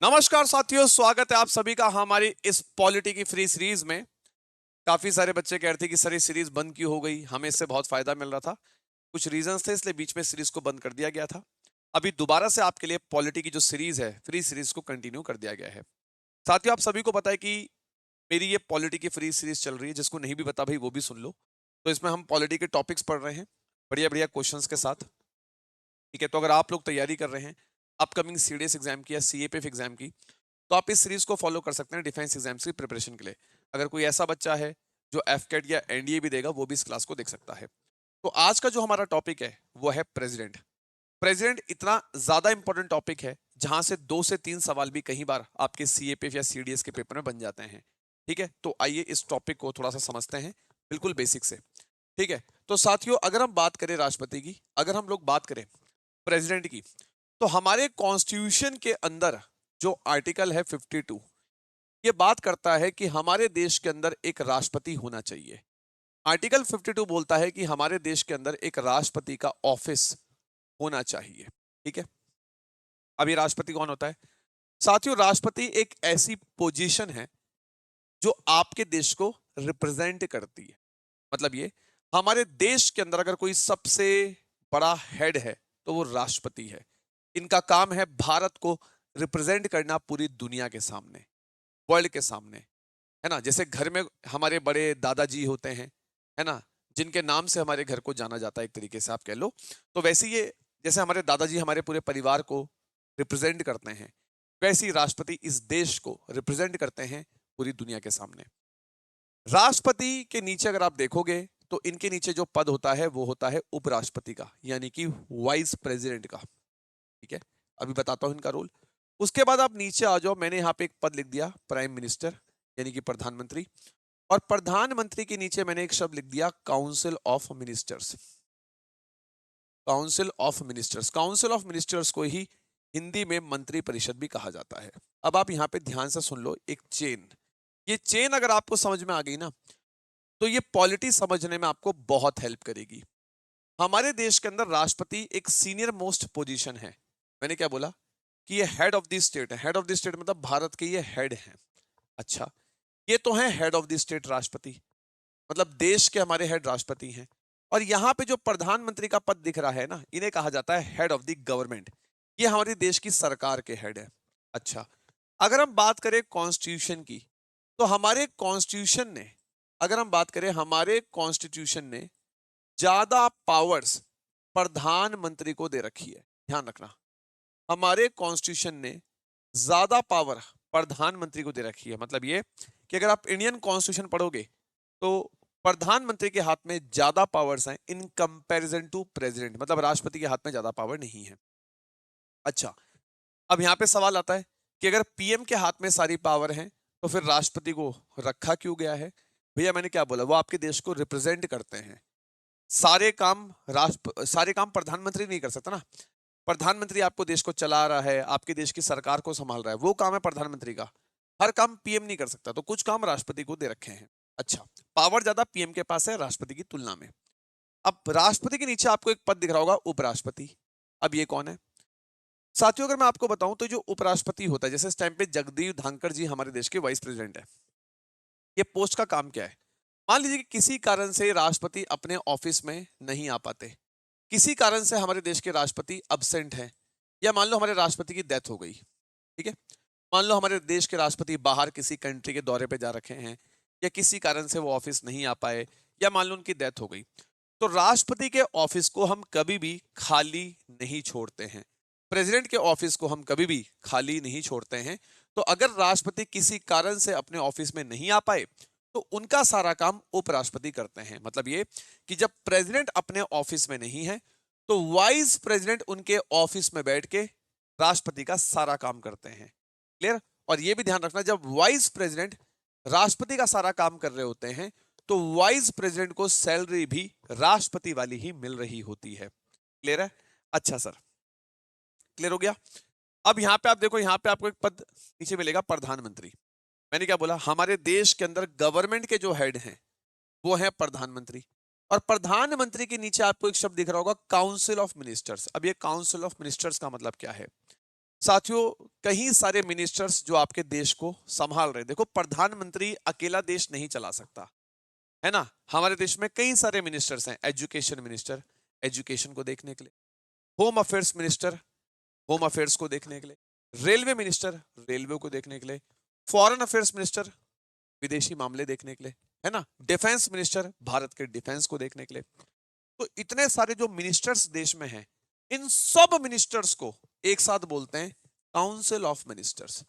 नमस्कार साथियों, स्वागत है आप सभी का हमारी इस पॉलिटी की फ्री सीरीज में। काफी सारे बच्चे कह रहे थे कि सर ये सीरीज बंद क्यों हो गई, हमें इससे बहुत फायदा मिल रहा था। कुछ रीजंस थे, इसलिए बीच में सीरीज को बंद कर दिया गया था। अभी दोबारा से आपके लिए पॉलिटी की जो सीरीज है, फ्री सीरीज को कंटिन्यू कर दिया गया है। साथियों, आप सभी को पता है कि मेरी ये पॉलिटी की फ्री सीरीज चल रही है। जिसको नहीं भी पता भाई वो भी सुन लो। तो इसमें हम पॉलिटी के टॉपिक्स पढ़ रहे हैं बढ़िया बढ़िया क्वेश्चंस के साथ। ठीक है, तो अगर आप लोग तैयारी कर रहे हैं अपकमिंग सीडीएस एग्जाम की या सीएपीएफ एग्जाम की, तो आप इस सीरीज को फॉलो कर सकते हैं डिफेंस एग्जाम्स की प्रिपरेशन के लिए। अगर कोई ऐसा बच्चा है जो एफकेट या एनडीए भी देगा, वो भी इस क्लास को देख सकता है। तो आज का जो हमारा टॉपिक है वो है प्रेसिडेंट। प्रेसिडेंट इतना ज्यादा इंपॉर्टेंट टॉपिक है जहां से 2 से 3 सवाल भी कई बार आपके सीएपीएफ या सीडीएस के पेपर में बन जाते हैं। ठीक है, तो आइए इस टॉपिक को थोड़ा सा समझते हैं, बिल्कुल बेसिक से। ठीक है, तो साथियों, अगर हम बात करें राष्ट्रपति की, अगर हम लोग बात करें प्रेसिडेंट की, तो हमारे कॉन्स्टिट्यूशन के अंदर जो आर्टिकल है 52, ये बात करता है कि हमारे देश के अंदर एक राष्ट्रपति होना चाहिए। आर्टिकल 52 बोलता है कि हमारे देश के अंदर एक राष्ट्रपति का ऑफिस होना चाहिए। ठीक है, अब ये राष्ट्रपति कौन होता है? साथियों, राष्ट्रपति एक ऐसी पोजीशन है जो आपके देश को रिप्रेजेंट करती है। मतलब ये, हमारे देश के अंदर अगर कोई सबसे बड़ा हेड है तो वो राष्ट्रपति है। इनका काम है भारत को रिप्रेजेंट करना पूरी दुनिया के सामने, वर्ल्ड के सामने। है ना, जैसे घर में हमारे बड़े दादाजी होते हैं, है ना, जिनके नाम से हमारे घर को जाना जाता है, एक तरीके से आप कह लो। तो वैसे ये, जैसे हमारे दादाजी हमारे पूरे परिवार को रिप्रेजेंट करते हैं, वैसे ही राष्ट्रपति इस देश को रिप्रेजेंट करते हैं पूरी दुनिया के सामने। राष्ट्रपति के नीचे अगर आप देखोगे तो इनके नीचे जो पद होता है वो होता है उपराष्ट्रपति का, यानी कि वाइस प्रेसिडेंट का। ठीक है, अभी बताता हूं इनका रोल। उसके बाद आप नीचे आ जाओ, मैंने यहाँ पे एक पद लिख दिया प्राइम मिनिस्टर, यानी कि प्रधानमंत्री। और प्रधानमंत्री के नीचे मैंने एक शब्द लिख दिया council of ministers. Council of ministers, council of ministers को ही हिंदी में मंत्री परिषद भी कहा जाता है। अब आप यहाँ पे ध्यान से सुन लो, एक चेन, ये चेन अगर आपको समझ में आ गई ना, तो ये पॉलिटी समझने में आपको बहुत हेल्प करेगी। हमारे देश के अंदर राष्ट्रपति एक सीनियर मोस्ट पोजीशन है। मैंने क्या बोला कि ये हेड ऑफ द स्टेट है। हेड ऑफ द स्टेट मतलब भारत के ये हेड हैं। अच्छा, ये तो है हेड ऑफ द स्टेट राष्ट्रपति, मतलब देश के हमारे हेड राष्ट्रपति हैं। और यहां पे जो प्रधानमंत्री का पद दिख रहा है ना, इन्हें कहा जाता है हेड ऑफ द गवर्नमेंट। ये हमारे देश की सरकार के हेड है। अच्छा, अगर हम बात करें कॉन्स्टिट्यूशन की, तो हमारे कॉन्स्टिट्यूशन ने, अगर हम बात करें हमारे कॉन्स्टिट्यूशन ने ज्यादा पावर्स प्रधानमंत्री को दे रखी है। ध्यान रखना, हमारे कॉन्स्टिट्यूशन ने ज्यादा पावर प्रधानमंत्री को दे रखी है। मतलब ये कि अगर आप इंडियन कॉन्स्टिट्यूशन पढ़ोगे तो प्रधानमंत्री के हाथ में ज्यादा पावर्स हैं इन कंपैरिजन टू प्रेसिडेंट, मतलब राष्ट्रपति के हाथ में ज्यादा पावर नहीं है। अच्छा, अब यहां पे सवाल आता है कि अगर पीएम के हाथ में सारी पावर है तो फिर राष्ट्रपति को रखा क्यों गया है? भैया मैंने क्या बोला, वो आपके देश को रिप्रेजेंट करते हैं। सारे काम प्रधानमंत्री नहीं कर सकता ना। प्रधानमंत्री आपको देश को चला रहा है, आपके देश की सरकार को संभाल रहा है, वो काम है प्रधानमंत्री का। हर काम पीएम नहीं कर सकता, तो कुछ काम राष्ट्रपति को दे रखे हैं। अच्छा, पावर ज्यादा पीएम के पास है राष्ट्रपति की तुलना में। अब राष्ट्रपति के नीचे आपको एक पद दिख रहा होगा उपराष्ट्रपति। अब ये कौन है साथियों? अगर मैं आपको बताऊं तो जो उपराष्ट्रपति होता है, जैसे इस टाइम पे जगदीप धनखड़ जी हमारे देश के वाइस प्रेसिडेंट है, ये पोस्ट का काम क्या है? मान लीजिए कि किसी कारण से राष्ट्रपति अपने ऑफिस में नहीं आ पाते, किसी कारण से हमारे देश के राष्ट्रपति अब्सेंट हैं, या मान लो हमारे राष्ट्रपति की डेथ हो गई। ठीक है, मान लो हमारे देश के राष्ट्रपति बाहर किसी कंट्री के दौरे पे जा रखे हैं, या किसी कारण से वो ऑफिस नहीं आ पाए, या मान लो उनकी डेथ हो गई, तो राष्ट्रपति के ऑफिस को हम कभी भी खाली नहीं छोड़ते हैं। प्रेसिडेंट के ऑफिस को हम कभी भी खाली नहीं छोड़ते हैं। तो अगर राष्ट्रपति किसी कारण से अपने ऑफिस में नहीं आ पाए तो उनका सारा काम उपराष्ट्रपति करते हैं। मतलब ये कि जब प्रेसिडेंट अपने ऑफिस में नहीं है तो वाइस प्रेसिडेंट उनके ऑफिस में बैठ के राष्ट्रपति का सारा काम करते हैं। क्लियर? और यह भी ध्यान रखना, जब वाइस प्रेसिडेंट राष्ट्रपति का सारा काम कर रहे होते हैं तो वाइस प्रेसिडेंट को सैलरी भी राष्ट्रपति वाली ही मिल रही होती है। क्लियर है? अच्छा सर, क्लियर हो गया। अब यहां पे आप देखो, यहां पे आपको एक पद नीचे मिलेगा प्रधानमंत्री। मैंने क्या बोला, हमारे देश के अंदर गवर्नमेंट के जो हेड हैं वो है प्रधानमंत्री। और प्रधानमंत्री के नीचे आपको एक शब्द दिख रहा होगा काउंसिल ऑफ मिनिस्टर्स। अब ये काउंसिल ऑफ मिनिस्टर्स का मतलब क्या है? साथियों, कई सारे मिनिस्टर्स जो आपके देश को संभाल रहे हैं। देखो, प्रधानमंत्री अकेला देश नहीं चला सकता, है ना। हमारे देश में कई सारे मिनिस्टर्स हैं। एजुकेशन मिनिस्टर, एजुकेशन को देखने के लिए। Home affairs minister, home affairs को देखने के लिए। रेलवे मिनिस्टर, रेलवे को देखने के लिए। फॉरेन अफेयर्स मिनिस्टर, विदेशी मामले देखने के लिए, है ना। डिफेंस मिनिस्टर, भारत के डिफेंस को देखने के लिए। तो इतने सारे जो मिनिस्टर्स देश में हैं, इन सब मिनिस्टर्स को एक साथ बोलते हैं काउंसिल ऑफ मिनिस्टर्स।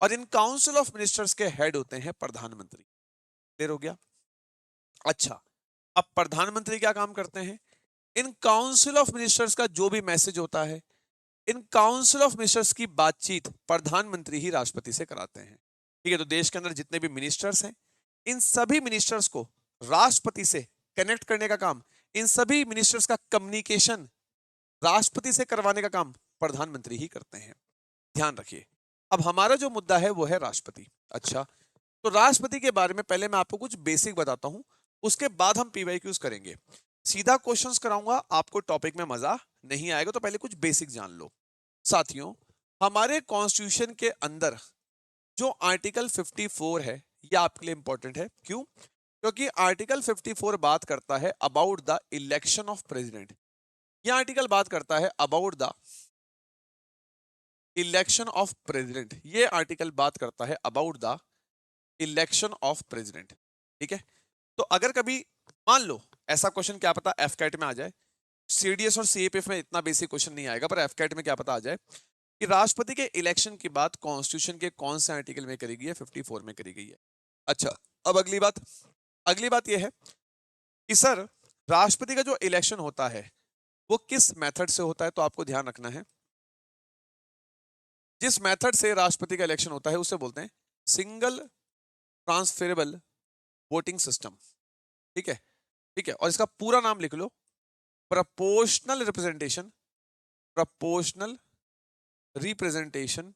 और इन काउंसिल ऑफ मिनिस्टर्स के हेड होते हैं प्रधानमंत्री। क्लियर हो गया? अच्छा, अब प्रधानमंत्री क्या काम करते हैं? इन काउंसिल ऑफ मिनिस्टर्स का जो भी मैसेज होता है, इन काउंसिल ऑफ मिनिस्टर्स की बातचीत प्रधानमंत्री ही राष्ट्रपति से कराते हैं। ठीक है, तो देश के अंदर जितने भी मिनिस्टर्स हैं, इन सभी मिनिस्टर्स को राष्ट्रपति से कनेक्ट करने का काम, इन सभी मिनिस्टर्स का कम्युनिकेशन राष्ट्रपति से करवाने का काम प्रधानमंत्री ही करते हैं। ध्यान रखिए। अब हमारा जो मुद्दा है वो है राष्ट्रपति। अच्छा, तो राष्ट्रपति के बारे में पहले मैं आपको कुछ बेसिक बताता हूं, उसके बाद हम पीवाईक्यूज करेंगे। सीधा क्वेश्चंस कराऊंगा, आपको टॉपिक में मजा नहीं आएगा, तो पहले कुछ बेसिक जान लो। साथियों, हमारे कॉन्स्टिट्यूशन के अंदर जो आर्टिकल 54 है, ये आपके लिए इंपॉर्टेंट है। क्यों? क्योंकि आर्टिकल 54 बात करता है about the election of president. यह आर्टिकल बात करता है about the election of president. ये आर्टिकल बात करता है about the election of president. ठीक है, तो अगर कभी मान लो ऐसा क्वेश्चन, क्या पता एफकैट में आ जाए, सीडीएस और सीएपीएफ में इतना बेसिक क्वेश्चन नहीं आएगा, पर एफकैट में क्या पता आ जाए कि राष्ट्रपति के इलेक्शन की बात कॉन्स्टिट्यूशन के कौन से आर्टिकल में करी गई है? 54 में करी गई है। अच्छा, अब अगली बात यह है कि सर, राष्ट्रपति का जो इलेक्शन होता है वो किस मेथड से होता है? तो आपको ध्यान रखना है, जिस मेथड से राष्ट्रपति का इलेक्शन होता है उसे बोलते हैं सिंगल ट्रांसफरेबल वोटिंग सिस्टम। ठीक है, ठीक है, और इसका पूरा नाम लिख लो, proportional representation, proportional representation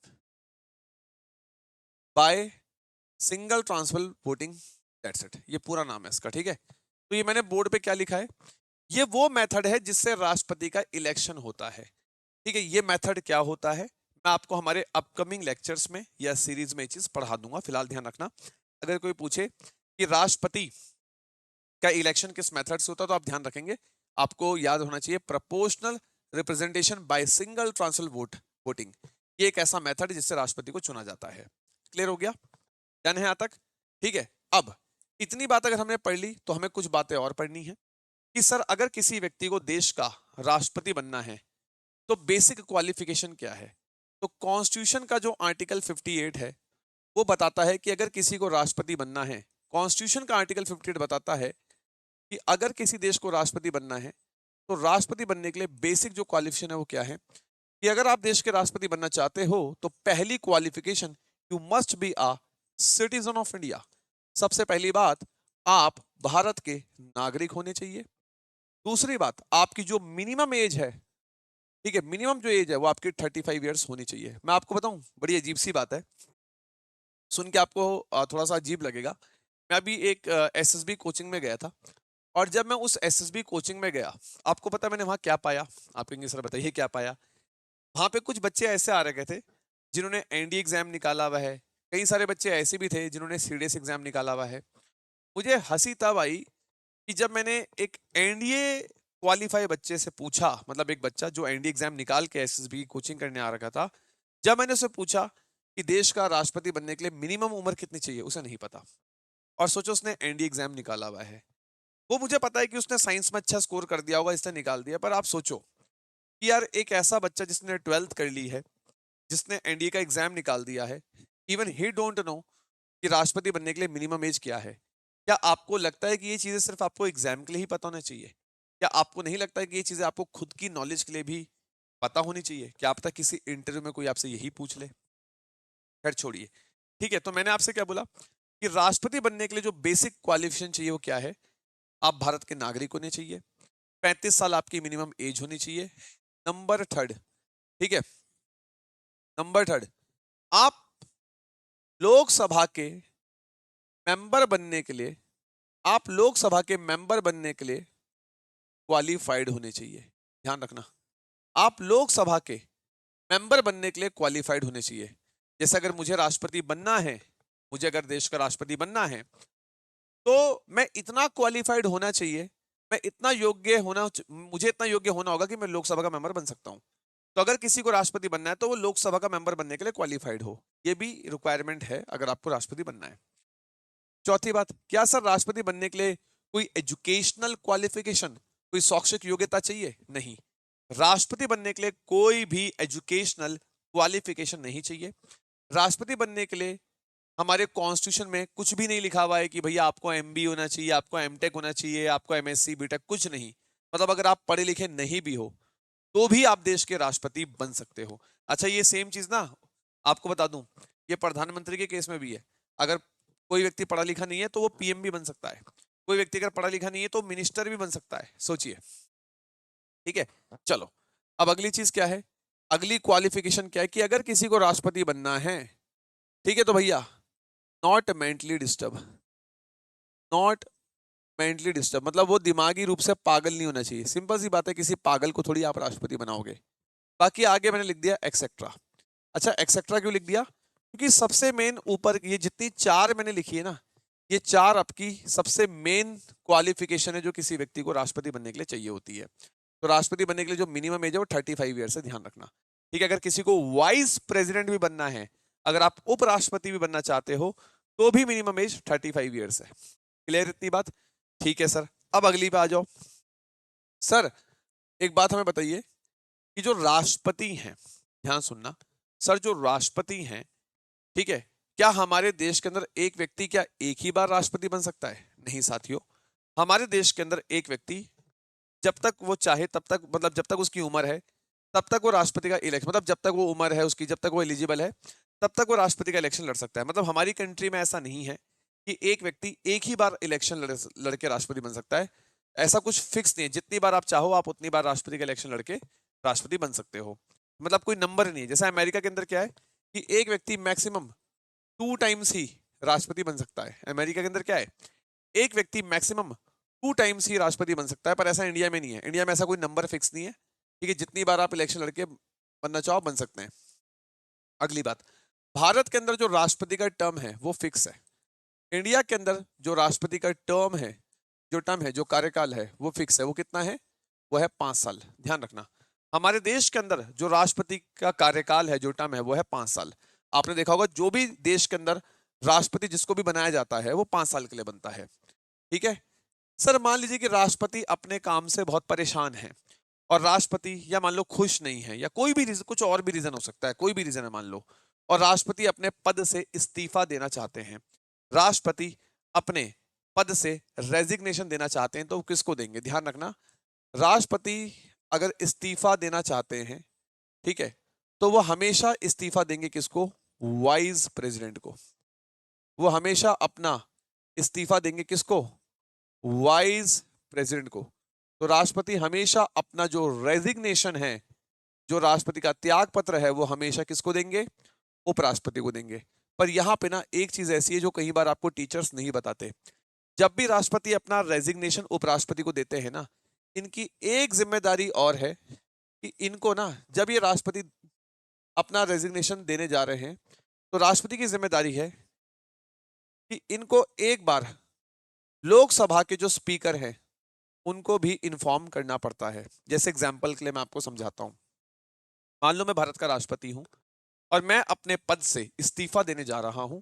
by single transferable voting, that's it. ये पूरा नाम है इसका। ठीक है, तो ये मैंने बोर्ड पे क्या लिखा है, ये वो मेथड है जिससे राष्ट्रपति का इलेक्शन होता है। ठीक है, ये मेथड क्या होता है, मैं आपको हमारे अपकमिंग लेक्चर्स में या सीरीज में ये चीज पढ़ा दूंगा। फिलहाल ध्यान रखना, अगर कोई पूछे कि राष्ट्रपति का इलेक्शन किस मेथड से होता है, तो आप ध्यान रखेंगे, आपको याद होना चाहिए proportional representation by single transferable voting. ये एक ऐसा मेथड है जिससे राष्ट्रपति को चुना जाता है। क्लियर हो गया? डन है यहां तक? ठीक है, अब इतनी बात अगर हमने पढ़ ली तो हमें कुछ बातें और पढ़नी है कि सर, अगर किसी व्यक्ति को देश का राष्ट्रपति बनना है तो बेसिक क्वालिफिकेशन क्या है? तो कॉन्स्टिट्यूशन का जो आर्टिकल 58 है वो बताता है कि अगर किसी को राष्ट्रपति बनना है, कॉन्स्टिट्यूशन का आर्टिकल 58 बताता है कि अगर किसी देश को राष्ट्रपति बनना है तो राष्ट्रपति बनने के लिए बेसिक जो क्वालिफिकेशन है वो क्या है, कि अगर आप देश के राष्ट्रपति बनना चाहते हो तो पहली qualification, you must be a citizen of India. सबसे पहली बात, आप भारत के नागरिक होने चाहिए। दूसरी बात, आपकी जो मिनिमम एज है, ठीक है, मिनिमम जो एज है वो आपकी 35 ईयर्स होनी चाहिए। मैं आपको बताऊं, बड़ी अजीब सी बात है, सुन के आपको थोड़ा सा अजीब लगेगा। मैं अभी एक एसएसबी कोचिंग में गया था, और जब मैं उस एसएसबी कोचिंग में गया, आपको पता है मैंने वहां क्या पाया? आप कहेंगे सर बताइए क्या पाया? वहां पे कुछ बच्चे ऐसे आ रखे थे जिन्होंने एनडीए एग्जाम निकाला हुआ है, कई सारे बच्चे ऐसे भी थे जिन्होंने सीडीएस एग्जाम निकाला हुआ है। मुझे हंसी तब आई कि जब मैंने एक एनडीए क्वालिफाई बच्चे से पूछा, मतलब एक बच्चा जो एनडीए एग्जाम निकाल के एसएसबी की कोचिंग करने आ रखा था, जब मैंने उसे पूछा कि देश का राष्ट्रपति बनने के लिए मिनिमम उम्र कितनी चाहिए, उसे नहीं पता। और सोचो, उसने एनडीए एग्जाम निकाला हुआ है। वो मुझे पता है कि उसने साइंस में अच्छा स्कोर कर दिया होगा, इसने निकाल दिया, पर आप सोचो कि यार एक ऐसा बच्चा जिसने 12th कर ली है, जिसने एनडीए का एग्जाम निकाल दिया है, इवन ही डोंट नो कि राष्ट्रपति बनने के लिए मिनिमम एज क्या है। क्या आपको लगता है कि ये चीजें सिर्फ आपको एग्जाम के लिए ही पता होना चाहिए? क्या आपको नहीं लगता है कि ये चीजें आपको खुद की नॉलेज के लिए भी पता होनी चाहिए? क्या पता किसी इंटरव्यू में कोई आपसे यही पूछ ले? खैर छोड़िए। ठीक है, तो मैंने आपसे क्या बोला कि राष्ट्रपति बनने के लिए जो बेसिक क्वालिफिकेशन चाहिए वो क्या है? आप भारत के नागरिक होने चाहिए, 35 साल आपकी मिनिमम एज होनी चाहिए। नंबर थर्ड, ठीक है, नंबर थर्ड, आप लोकसभा के मेंबर बनने के लिए, आप लोकसभा के मेंबर बनने के लिए क्वालिफाइड होने चाहिए। ध्यान रखना, आप लोकसभा के मेंबर बनने के लिए क्वालिफाइड होने चाहिए। जैसे अगर मुझे राष्ट्रपति बनना है, मुझे अगर देश का राष्ट्रपति बनना है, तो मैं इतना क्वालिफाइड होना चाहिए, मैं इतना योग्य होना, मुझे इतना योग्य होना होगा कि मैं लोकसभा का मेंबर बन सकता हूं। तो अगर किसी को राष्ट्रपति बनना है तो वो लोकसभा का मेंबर बनने के लिए क्वालिफाइड हो, ये भी रिक्वायरमेंट है अगर आपको राष्ट्रपति बनना है। चौथी बात, क्या सर राष्ट्रपति बनने के लिए कोई एजुकेशनल क्वालिफिकेशन, कोई शैक्षिक योग्यता चाहिए? नहीं, राष्ट्रपति बनने के लिए कोई भी एजुकेशनल क्वालिफिकेशन नहीं चाहिए। राष्ट्रपति बनने के लिए हमारे कॉन्स्टिट्यूशन में कुछ भी नहीं लिखा हुआ है कि भैया आपको एमबी होना चाहिए, आपको एमटेक होना चाहिए, आपको एमएससी बीटेक, कुछ नहीं। मतलब अगर आप पढ़े लिखे नहीं भी हो तो भी आप देश के राष्ट्रपति बन सकते हो। अच्छा, ये सेम चीज ना आपको बता दूं, ये प्रधानमंत्री के केस में भी है। अगर कोई व्यक्ति पढ़ा लिखा नहीं है तो वो पीएम भी बन सकता है, कोई व्यक्ति अगर पढ़ा लिखा नहीं है तो मिनिस्टर भी बन सकता है। सोचिए, ठीक है। चलो, अब अगली चीज क्या है, अगली क्वालिफिकेशन क्या है कि अगर किसी को राष्ट्रपति बनना है, ठीक है, तो भैया not mentally disturb, not mentally disturb मतलब वो दिमागी रूप से पागल नहीं होना चाहिए। सिंपल सी बात है, किसी पागल को थोड़ी आप राष्ट्रपति बनाओगे। बाकी आगे मैंने लिख दिया एक्सेट्रा। अच्छा, एक्सेट्रा क्यों लिख दिया? क्योंकि सबसे मेन ऊपर ये जितनी चार मैंने लिखी है ना, ये चार आपकी सबसे मेन क्वालिफिकेशन है जो किसी व्यक्ति को राष्ट्रपति बनने के लिए चाहिए होती है। तो राष्ट्रपति बनने के लिए जो मिनिमम एज है वो 35 ईयर है, ध्यान रखना। ठीक है, अगर किसी को वाइस प्रेसिडेंट भी बनना है, अगर आप उपराष्ट्रपति भी बनना चाहते हो, तो भी मिनिमम एज 35 ईयर्स है। क्लियर इतनी बात? ठीक है सर। अब अगली पे आ जाओ। सर एक बात हमें बताइए कि जो राष्ट्रपति हैं, ध्यान सुनना, सर जो राष्ट्रपति हैं, ठीक है, क्या हमारे देश के अंदर एक व्यक्ति क्या एक ही बार राष्ट्रपति बन सकता है? नहीं साथियों, हमारे देश के अंदर एक व्यक्ति जब तक वो चाहे तब तक, मतलब जब तक उसकी उम्र है तब तक वो राष्ट्रपति का इलेक्शन, मतलब जब तक वो उम्र है उसकी, जब तक वो एलिजिबल है तब तक वो राष्ट्रपति का इलेक्शन लड़ सकता है। मतलब हमारी कंट्री में ऐसा नहीं है कि एक व्यक्ति एक ही बार इलेक्शन लड़के राष्ट्रपति बन सकता है। ऐसा कुछ फिक्स नहीं है, जितनी बार आप चाहो आप उतनी बार राष्ट्रपति का इलेक्शन लड़के राष्ट्रपति बन सकते हो। मतलब कोई नंबर नहीं है। जैसा अमेरिका के अंदर क्या है कि एक व्यक्ति मैक्सिमम 2 टाइम्स ही राष्ट्रपति बन सकता है। अमेरिका के अंदर क्या है, एक व्यक्ति मैक्सिमम 2 टाइम्स ही राष्ट्रपति बन सकता है। पर ऐसा इंडिया में नहीं है, इंडिया में ऐसा कोई नंबर फिक्स नहीं है। ठीक है, जितनी बार आप इलेक्शन लड़के बनना चाहो बन सकते हैं। अगली बात, भारत के अंदर जो राष्ट्रपति का टर्म है वो फिक्स है। इंडिया के अंदर जो राष्ट्रपति का टर्म है, जो टर्म है, जो कार्यकाल है वो फिक्स है। वो कितना है? वो है 5 साल। ध्यान रखना, हमारे देश के अंदर जो राष्ट्रपति का कार्यकाल है, जो टर्म है, वो है 5 साल। आपने देखा होगा जो भी देश के अंदर राष्ट्रपति जिसको भी बनाया जाता है वो 5 साल के लिए बनता है। ठीक है सर, मान लीजिए कि राष्ट्रपति अपने काम से बहुत परेशान है और राष्ट्रपति या मान लो खुश नहीं है, या कोई भी रीजन, कुछ और भी रीजन हो सकता है, कोई भी रीजन है मान लो, और राष्ट्रपति अपने पद से इस्तीफा देना चाहते हैं, राष्ट्रपति अपने पद से रेजिग्नेशन देना चाहते हैं, तो किसको देंगे? ध्यान रखना, राष्ट्रपति अगर इस्तीफा देना चाहते हैं, ठीक है, तो वो हमेशा इस्तीफा देंगे किसको? वाइस प्रेसिडेंट को। वो हमेशा अपना इस्तीफा देंगे किसको? वाइस प्रेसिडेंट को। तो राष्ट्रपति हमेशा अपना जो रेजिग्नेशन है, जो राष्ट्रपति का त्याग पत्र है, वो हमेशा किसको देंगे? उपराष्ट्रपति को देंगे। पर यहां पे ना एक चीज ऐसी है जो कई बार आपको टीचर्स नहीं बताते। जब भी राष्ट्रपति अपना रेजिग्नेशन उपराष्ट्रपति को देते हैं ना, इनकी एक जिम्मेदारी और है कि इनको ना, जब ये राष्ट्रपति अपना रेजिग्नेशन देने जा रहे हैं, तो राष्ट्रपति की जिम्मेदारी है कि इनको एक बार लोकसभा के जो स्पीकर हैं उनको भी इन्फॉर्म करना पड़ता है। जैसे एग्जाम्पल के लिए मैं आपको समझाता हूं। मान लो मैं भारत का राष्ट्रपति हूं और मैं अपने पद से इस्तीफा देने जा रहा हूं,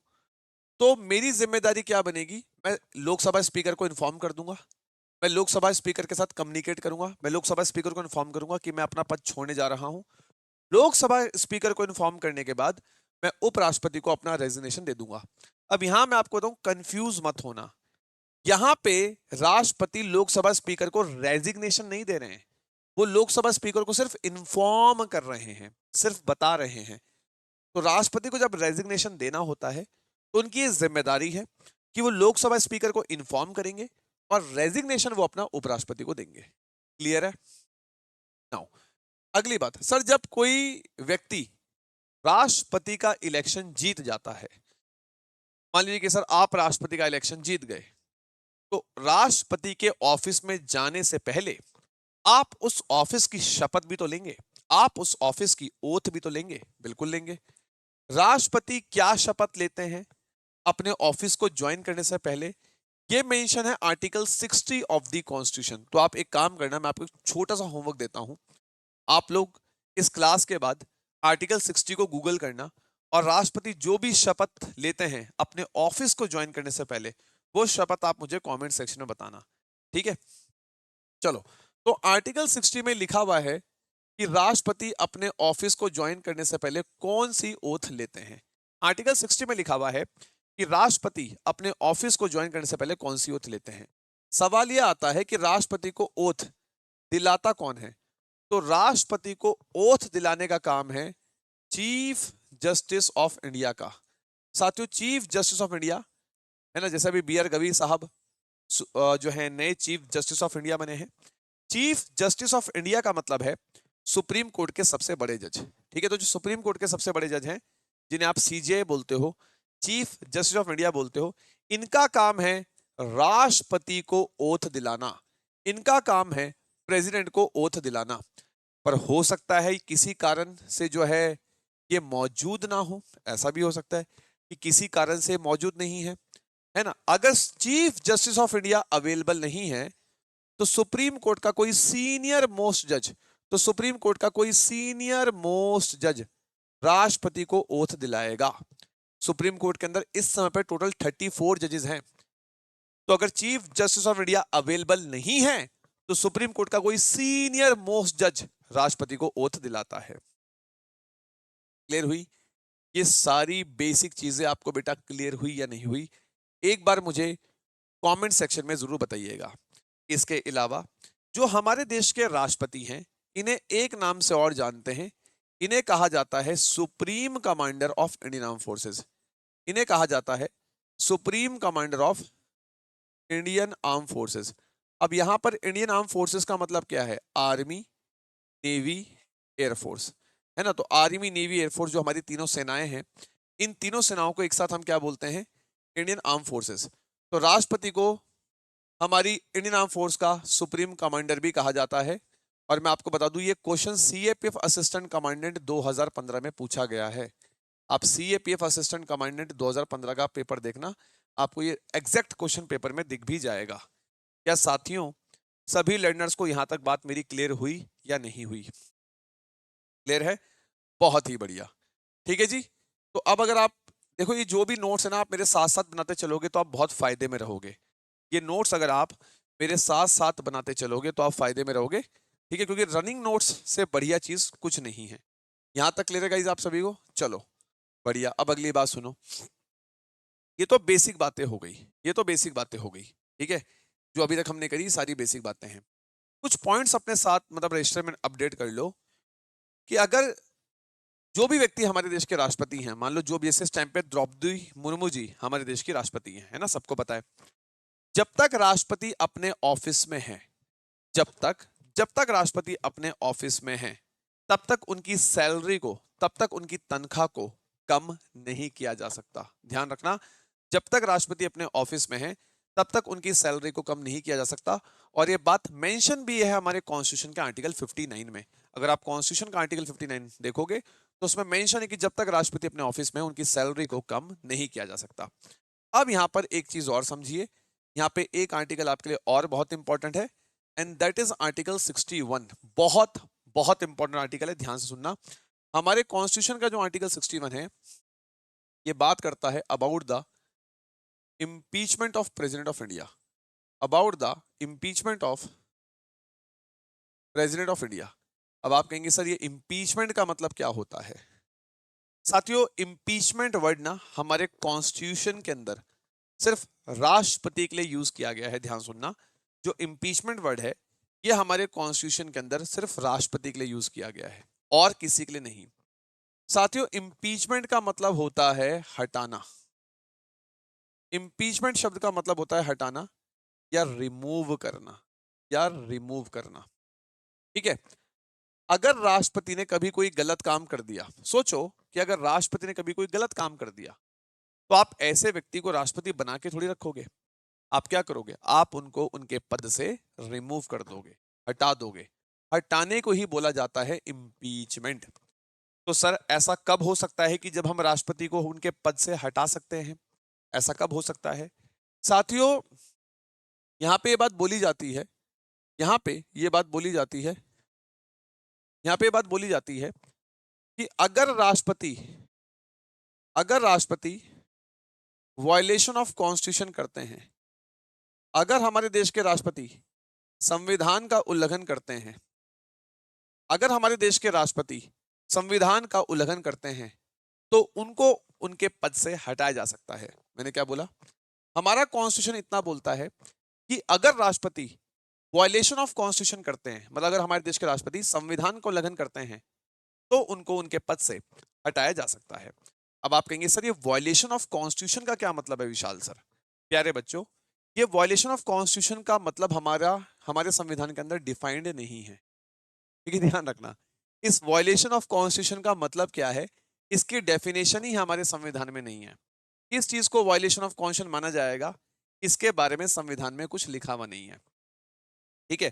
तो मेरी जिम्मेदारी क्या बनेगी? मैं लोकसभा स्पीकर को इन्फॉर्म कर दूंगा, मैं लोकसभा स्पीकर के साथ कम्युनिकेट करूंगा, मैं लोकसभा स्पीकर को इन्फॉर्म करूंगा कि मैं अपना पद छोड़ने जा रहा हूं। लोकसभा स्पीकर को इन्फॉर्म करने के बाद मैं उपराष्ट्रपति को अपना रेजिग्नेशन दे दूंगा। अब यहां मैं आपको बताऊं, कंफ्यूज मत होना, यहां पे राष्ट्रपति लोकसभा स्पीकर को रेजिग्नेशन नहीं दे रहे हैं, वो लोकसभा स्पीकर को सिर्फ इन्फॉर्म कर रहे हैं, सिर्फ बता रहे हैं। तो राष्ट्रपति को जब रेजिग्नेशन देना होता है तो उनकी ये जिम्मेदारी है कि वो लोकसभा स्पीकर को इन्फॉर्म करेंगे और रेजिग्नेशन वो अपना उपराष्ट्रपति को देंगे। क्लियर है? नाउ अगली बात, सर जब कोई व्यक्ति राष्ट्रपति का इलेक्शन जीत जाता है, मान लीजिए कि सर आप राष्ट्रपति का इलेक्शन जीत गए, तो राष्ट्रपति के ऑफिस में जाने से पहले आप उस ऑफिस की शपथ भी तो लेंगे, आप उस ऑफिस की ओथ भी तो लेंगे, बिल्कुल लेंगे। राष्ट्रपति क्या शपथ लेते हैं अपने ऑफिस को ज्वाइन करने से पहले, ये मेंशन है आर्टिकल 60 ऑफ द कॉन्स्टिट्यूशन। तो आप एक काम करना, मैं आपको एक छोटा सा होमवर्क देता हूं। आप लोग इस क्लास के बाद आर्टिकल 60 को गूगल करना, और राष्ट्रपति जो भी शपथ लेते हैं अपने ऑफिस को ज्वाइन करने से पहले, वो शपथ आप मुझे कमेंट सेक्शन में बताना, ठीक है? चलो, तो आर्टिकल 60 में लिखा हुआ है कि राष्ट्रपति अपने ऑफिस को ज्वाइन करने से पहले कौन सी ओथ लेते हैं। आर्टिकल 60 में लिखा हुआ है कि राष्ट्रपति अपने ऑफिस को ज्वाइन करने से पहले कौन सी ओथ लेते हैं। सवाल यह आता है कि राष्ट्रपति को ओथ दिलाता कौन है। तो राष्ट्रपति को ओथ दिलाने का काम है चीफ जस्टिस ऑफ इंडिया का। साथियों, चीफ जस्टिस ऑफ इंडिया है ना, जैसे अभी बी आर गवी साहब जो है नए चीफ जस्टिस ऑफ इंडिया बने हैं। चीफ जस्टिस ऑफ इंडिया का मतलब है सुप्रीम कोर्ट के सबसे बड़े जज, ठीक है? तो जो सुप्रीम कोर्ट के सबसे बड़े जज हैं, जिन्हें आप सीजे बोलते हो, चीफ जस्टिस ऑफ इंडिया बोलते हो, इनका काम है राष्ट्रपति को ओथ दिलाना। इनका काम है प्रेसिडेंट को ओथ दिलाना। पर हो सकता है किसी कारण से जो है ये मौजूद ना हो, ऐसा भी हो सकता है कि किसी कारण से मौजूद नहीं है ना? अगर chief justice of India available नहीं है, तो सुप्रीम कोर्ट का कोई सीनियर मोस्ट जज, तो सुप्रीम कोर्ट का कोई सीनियर मोस्ट जज राष्ट्रपति को ओथ दिलाएगा। सुप्रीम कोर्ट के अंदर इस समय पर टोटल 34 जजेस हैं। तो अगर chief justice of India available नहीं है, तो सुप्रीम कोर्ट का कोई सीनियर मोस्ट जज राष्ट्रपति को ओथ दिलाता है। क्लियर हुई? ये सारी बेसिक चीजें आपको बेटा क्लियर हुई या नहीं हुई? एक बार मुझे कमेंट सेक्शन में जरूर बताइएगा। इसके अलावा जो हमारे देश के राष्ट्रपति हैं, इन्हें एक नाम से और जानते हैं। इन्हें कहा जाता है supreme commander of Indian arm forces. इन्हें कहा जाता है supreme commander of Indian arm forces. अब यहां पर इंडियन आर्म फोर्सेस का मतलब क्या है? आर्मी, नेवी, एयरफोर्स, है ना? तो आर्मी, नेवी, एयरफोर्स जो हमारी तीनों सेनाएं हैं, इन तीनों सेनाओं को एक साथ हम क्या बोलते हैं? Indian arm forces. तो राष्ट्रपति को हमारी इंडियन आर्म फोर्स का सुप्रीम कमांडर भी कहा जाता है। और मैं आपको बता दूं, ये क्वेश्चन सीएपीएफ असिस्टेंट कमांडेंट 2015 में पूछा गया है। आप सीएपीएफ असिस्टेंट कमांडेंट 2015 का पेपर देखना, आपको ये एग्जैक्ट क्वेश्चन पेपर में दिख भी जाएगा। क्या साथियों, सभी लर्नर्स को यहां तक बात मेरी क्लियर हुई या नहीं हुई? क्लियर है? बहुत ही बढ़िया। ठीक है जी। तो अब अगर आप देखो, ये जो भी नोट्स है ना, आप मेरे साथ साथ बनाते चलोगे तो आप बहुत फायदे में रहोगे। ये नोट्स अगर आप मेरे साथ साथ बनाते चलोगे तो आप फायदे में रहोगे, ठीक है? क्योंकि रनिंग नोट्स से बढ़िया चीज कुछ नहीं है। यहां तक क्लियर है गाइस आप सभी को? चलो बढ़िया। अब अगली बात सुनो। ये तो बेसिक बातें हो गई, ये तो बेसिक बातें हो गई, ठीक है? जो अभी तक हमने करी सारी बेसिक बातें हैं। कुछ पॉइंट्स अपने साथ मतलब रजिस्टर में अपडेट कर लो कि अगर जो भी व्यक्ति हमारे देश के राष्ट्रपति हैं, मान लो जो भी इस टाइम पे द्रौपदी मुर्मू जी हमारे देश की राष्ट्रपति हैं, है ना? सबको पता है। जब तक राष्ट्रपति अपने ऑफिस में है, जब तक राष्ट्रपति अपने ऑफिस में है, तब तक उनकी सैलरी को, तब तक उनकी तनख्वाह को कम नहीं किया जा सकता। ध्यान रखना, जब तक राष्ट्रपति अपने ऑफिस में है तब तक उनकी सैलरी को कम नहीं किया जा सकता। और ये बात मेंशन भी है हमारे कॉन्स्टिट्यूशन के आर्टिकल 59 में। अगर आप कॉन्स्टिट्यूशन का आर्टिकल 59 देखोगे तो उसमें मेंशन है कि जब तक राष्ट्रपति अपने ऑफिस में है उनकी सैलरी को कम नहीं किया जा सकता। अब यहां पर एक चीज और समझिए, यहाँ पे एक आर्टिकल आपके लिए और बहुत इंपॉर्टेंट है, एंड दैट इज आर्टिकल 61। बहुत बहुत इंपॉर्टेंट आर्टिकल है, ध्यान से सुनना। हमारे कॉन्स्टिट्यूशन का जो आर्टिकल 61 है, ये बात करता है about the impeachment of president of India, about the impeachment of president of India। अब आप कहेंगे सर ये impeachment का मतलब क्या होता है? साथियों, impeachment वर्ड ना हमारे कॉन्स्टिट्यूशन के अंदर सिर्फ राष्ट्रपति के लिए यूज किया गया है। ध्यान सुनना, जो impeachment वर्ड है ये हमारे कॉन्स्टिट्यूशन के अंदर सिर्फ राष्ट्रपति के लिए यूज किया गया है और किसी के लिए नहीं। साथियों, impeachment का मतलब होता है हटाना। impeachment शब्द का मतलब होता है हटाना या रिमूव करना, या रिमूव करना, ठीक है? अगर राष्ट्रपति ने कभी कोई गलत काम कर दिया, सोचो कि अगर राष्ट्रपति ने कभी कोई गलत काम कर दिया, तो आप ऐसे व्यक्ति को राष्ट्रपति बना के थोड़ी रखोगे। आप क्या करोगे? आप उनको उनके पद से रिमूव कर दोगे, हटा दोगे। हटाने को ही बोला जाता है इम्पीचमेंट। तो सर ऐसा कब हो सकता है कि जब हम राष्ट्रपति को उनके पद से हटा सकते हैं? ऐसा कब हो सकता है? साथियों, यहाँ पे ये बात बोली जाती है, यहाँ पे ये बात बोली जाती है, यहाँ पे ये बात बोली जाती है कि अगर राष्ट्रपति वायलेशन ऑफ कॉन्स्टिट्यूशन करते हैं, अगर हमारे देश के राष्ट्रपति संविधान का उल्लंघन करते हैं, अगर हमारे देश के राष्ट्रपति संविधान का उल्लंघन करते हैं, तो उनको उनके पद से हटाया जा सकता है। मैंने क्या बोला? हमारा कॉन्स्टिट्यूशन इतना बोलता है कि अगर राष्ट्रपति वायलेशन ऑफ कॉन्स्टिट्यूशन करते हैं, मतलब अगर हमारे देश के राष्ट्रपति संविधान को उल्लंघन करते हैं, तो उनको उनके पद से हटाया जा सकता है। अब आप कहेंगे सर ये वायलेशन ऑफ कॉन्स्टिट्यूशन का क्या मतलब है विशाल सर? प्यारे बच्चों, ये वायलेशन ऑफ कॉन्स्टिट्यूशन का मतलब हमारे संविधान के अंदर डिफाइंड नहीं है। ठीक है, ध्यान रखना। इस वायलेशन ऑफ कॉन्स्टिट्यूशन का मतलब क्या है, इसकी डेफिनेशन ही हमारे संविधान में नहीं है। किस चीज को वायलेशन ऑफ कॉन्स्टिट्यूशन माना जाएगा, इसके बारे में संविधान में कुछ लिखा हुआ नहीं है। ठीक है,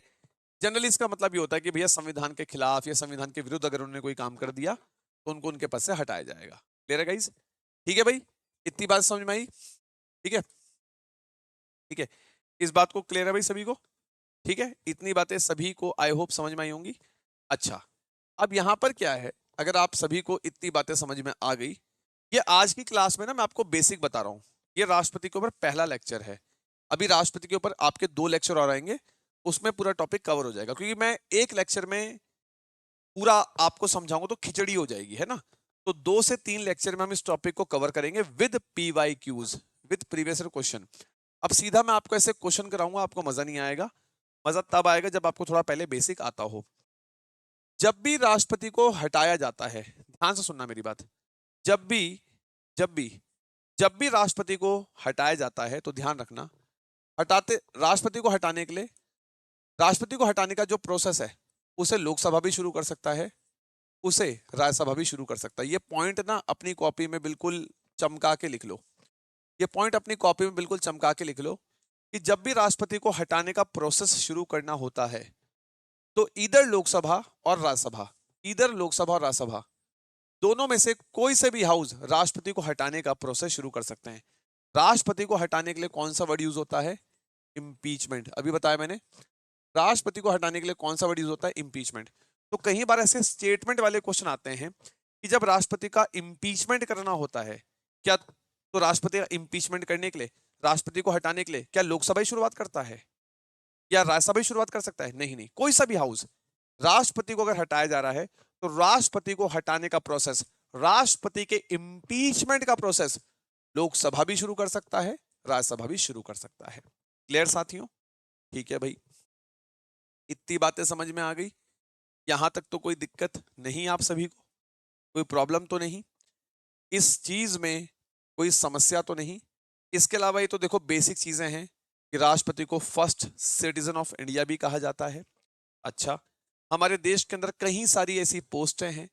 जनरली इसका मतलब ये होता है कि भैया संविधान के खिलाफ या संविधान के विरुद्ध अगर उन्होंने कोई काम कर दिया तो उनको उनके पद से हटाया जाएगा। क्लियर है गाइस? ठीक है भाई, इतनी बात समझ में आई? ठीक है, ठीक है, इस बात को क्लियर है भाई सभी को? ठीक है, इतनी बातें सभी को आई होप समझ में आई होंगी। अच्छा, अब यहां पर क्या है, अगर आप सभी को इतनी बातें समझ में आ गई, ये आज की क्लास में ना मैं आपको बेसिक बता रहा हूं। ये राष्ट्रपति के ऊपर पहला लेक्चर है। अभी राष्ट्रपति के ऊपर आपके 2 लेक्चर और आएंगे, उसमें पूरा टॉपिक कवर हो जाएगा, क्योंकि मैं एक लेक्चर में पूरा आपको समझाऊंगा तो खिचड़ी हो जाएगी, है ना। तो 2 से 3 लेक्चर में हम इस टॉपिक को कवर करेंगे with PYQs, with previous question. अब सीधा मैं आपको ऐसे क्वेश्चन कराऊंगा, आपको मजा नहीं आएगा। मजा तब आएगा जब आपको थोड़ा पहले बेसिक आता हो। जब भी राष्ट्रपति को हटाया जाता है, ध्यान से सुनना मेरी बात, जब भी जब भी जब भी राष्ट्रपति को हटाया जाता है तो ध्यान रखना, राष्ट्रपति को हटाने के लिए, राष्ट्रपति को हटाने का जो प्रोसेस है उसे लोकसभा भी शुरू कर सकता है, उसे राज्यसभा भी शुरू कर सकता है। ये पॉइंट ना अपनी कॉपी में बिल्कुल चमका के लिख लो, ये पॉइंट अपनी कॉपी में बिल्कुल चमका के लिख लो कि जब भी राष्ट्रपति को हटाने का प्रोसेस शुरू करना होता है तो इधर लोकसभा और राज्यसभा, इधर लोकसभा और राज्यसभा दोनों में से कोई से भी हाउस राष्ट्रपति को हटाने का प्रोसेस शुरू कर सकते हैं। राष्ट्रपति को हटाने के लिए कौन सा वर्ड यूज होता है? इम्पीचमेंट। अभी बताया मैंने, राष्ट्रपति को हटाने के लिए कौन सा वर्ड यूज होता है? इम्पीचमेंट। तो कई बार ऐसे स्टेटमेंट वाले क्वेश्चन आते हैं कि जब राष्ट्रपति का इम्पीचमेंट करना होता है, क्या तो राष्ट्रपति का इम्पीचमेंट करने के लिए, राष्ट्रपति को हटाने के लिए क्या लोकसभा ही शुरुआत करता है या राज्यसभा ही शुरुआत कर सकता है? नहीं नहीं, कोई सा भी हाउस राष्ट्रपति को अगर हटाया जा रहा है तो राष्ट्रपति को हटाने का प्रोसेस, राष्ट्रपति के इम्पीचमेंट का प्रोसेस लोकसभा भी शुरू कर सकता है, राज्यसभा भी शुरू कर सकता है। क्लियर साथियों? ठीक है भाई, इतनी बातें समझ में आ गई? यहां तक तो कोई दिक्कत नहीं आप सभी को? कोई प्रॉब्लम तो नहीं इस चीज में? कोई समस्या तो नहीं? इसके अलावा ये तो देखो बेसिक चीजें हैं कि राष्ट्रपति को फर्स्ट सिटीजन ऑफ इंडिया भी कहा जाता है। अच्छा, हमारे देश के अंदर कई सारी ऐसी पोस्टें हैं,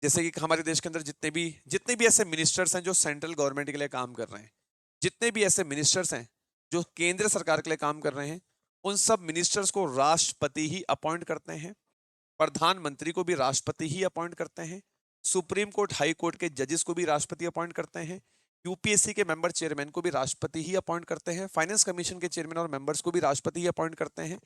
जैसे कि हमारे देश के अंदर जितने भी ऐसे मिनिस्टर्स हैं जो सेंट्रल गवर्नमेंट के लिए काम कर रहे हैं, जितने भी ऐसे मिनिस्टर्स हैं जो केंद्र सरकार के लिए काम कर रहे हैं, उन सब मिनिस्टर्स को राष्ट्रपति ही अपॉइंट करते हैं। प्रधानमंत्री को भी राष्ट्रपति ही अपॉइंट करते हैं। सुप्रीम कोर्ट, हाई कोर्ट के जजेस को भी राष्ट्रपति अपॉइंट करते हैं। यूपीएससी के मेंबर चेयरमैन को भी राष्ट्रपति ही अपॉइंट करते हैं। फाइनेंस कमीशन के चेयरमैन और मेंबर्स को भी राष्ट्रपति ही अपॉइंट करते हैं।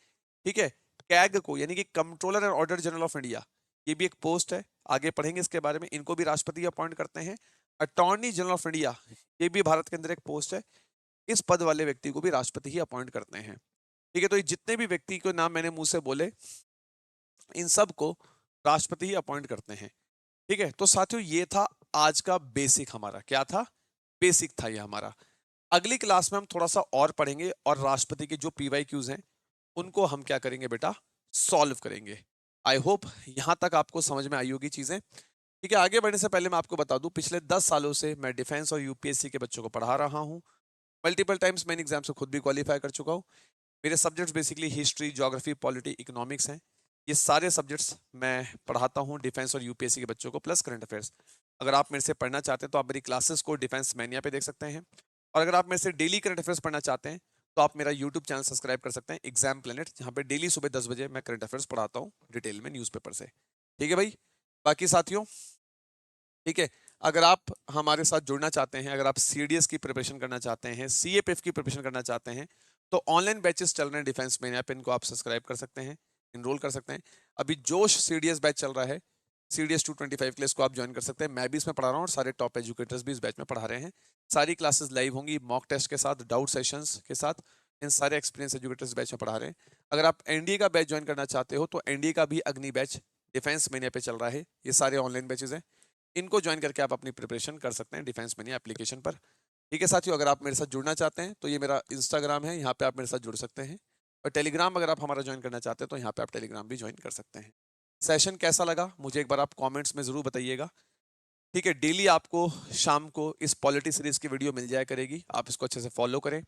ठीक है, कैग को, यानी कि controller and auditor general of India, ये भी एक पोस्ट है, आगे पढ़ेंगे इसके बारे में, इनको भी राष्ट्रपति अपॉइंट करते हैं। अटॉर्नी जनरल ऑफ इंडिया, ये भी भारत के अंदर एक पोस्ट है, इस पद वाले व्यक्ति को भी राष्ट्रपति ही अपॉइंट करते हैं। ठीक है, तो ये जितने भी व्यक्ति के नाम मैंने मुंह से बोले, इन सब को राष्ट्रपति ही अपॉइंट करते हैं। ठीक है, तो साथियों ये था आज का बेसिक, हमारा क्या था? बेसिक था ये हमारा। अगली क्लास में हम थोड़ा सा और पढ़ेंगे और राष्ट्रपति के जो PYQs हैं उनको हम क्या करेंगे बेटा? सॉल्व करेंगे। आई होप यहां तक आपको समझ में आई होगी चीजें। ठीक है, आगे बढ़ने से पहले मैं आपको बता दूं, पिछले 10 सालों से मैं डिफेंस और यूपीएससी के बच्चों को पढ़ा रहा हूं। मल्टीपल टाइम्स मैंने एग्जाम से खुद भी क्वालिफाई कर चुका हूं। मेरे subjects basically history, geography, polity, economics हैं। ये सारे सब्जेक्ट्स मैं पढ़ाता हूँ डिफेंस और यूपीएससी के बच्चों को, प्लस करंट अफेयर्स। अगर आप मेरे से पढ़ना चाहते हैं तो आप मेरी क्लासेस को डिफेंस मैनिया पे देख सकते हैं, और अगर आप मेरे से डेली करंट अफेयर्स पढ़ना चाहते हैं तो आप मेरा यूट्यूब चैनल सब्सक्राइब कर सकते हैं एग्जाम प्लेनेट, जहाँ पे डेली सुबह 10 बजे मैं करंट अफेयर्स पढ़ाता हूँ डिटेल में न्यूज़पेपर से। ठीक है भाई। बाकी साथियों, ठीक है, अगर आप हमारे साथ जुड़ना चाहते हैं, अगर आप सीडीएस की प्रिपरेशन करना चाहते हैं, सीएपीएफ की प्रिपरेशन करना चाहते हैं, तो ऑनलाइन बैचेस चल रहे हैं डिफेंस में ऐप, इनको आप सब्सक्राइब कर सकते हैं, इनरोल कर सकते हैं। अभी जोश सीडीएस बैच चल रहा है, सीडीएस 225 के लिए, इसको आप ज्वाइन कर सकते हैं। मैं भी इसमें पढ़ा रहा हूँ और सारे टॉप एजुकेटर्स भी इस बैच में पढ़ा रहे हैं। सारी क्लासेस लाइव होंगी, मॉक टेस्ट के साथ, डाउट सेशंस के साथ। इन सारे एक्सपीरियंस एजुकेटर्स बैच में पढ़ा रहे हैं। अगर आप एनडीए का बैच ज्वाइन करना चाहते हो तो एनडीए का भी अग्नि बैच डिफेंस मेनिया पे चल रहा है। ये सारे ऑनलाइन बैचेस हैं, इनको ज्वाइन करके आप अपनी प्रिपरेशन कर सकते हैं डिफेंस मेनिया एप्लीकेशन पर। ठीक है साथियों, अगर आप मेरे साथ जुड़ना चाहते हैं तो ये मेरा इंस्टाग्राम है, यहाँ पे आप मेरे साथ जुड़ सकते हैं। और टेलीग्राम अगर आप हमारा ज्वाइन करना चाहते हैं तो यहाँ पे आप टेलीग्राम भी ज्वाइन कर सकते हैं। सेशन कैसा लगा मुझे एक बार आप कमेंट्स में जरूर बताइएगा। ठीक है, डेली आपको शाम को इस पॉलिटी सीरीज की वीडियो मिल जाया करेगी, आप इसको अच्छे से फॉलो करें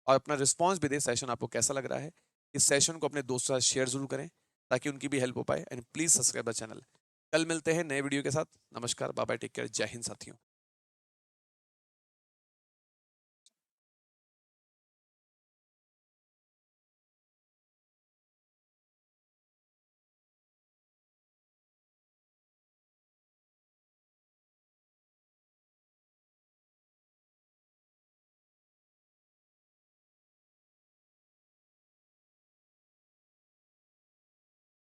और अपना रिस्पॉन्स भी दें, सेशन आपको कैसा लग रहा है। इस सेशन को अपने दोस्तों के साथ शेयर जरूर करें ताकि उनकी भी हेल्प हो पाए। And please subscribe the channel. कल मिलते हैं नए वीडियो के साथ। नमस्कार, बाय बाय, टेक केयर, जय हिंद साथियों।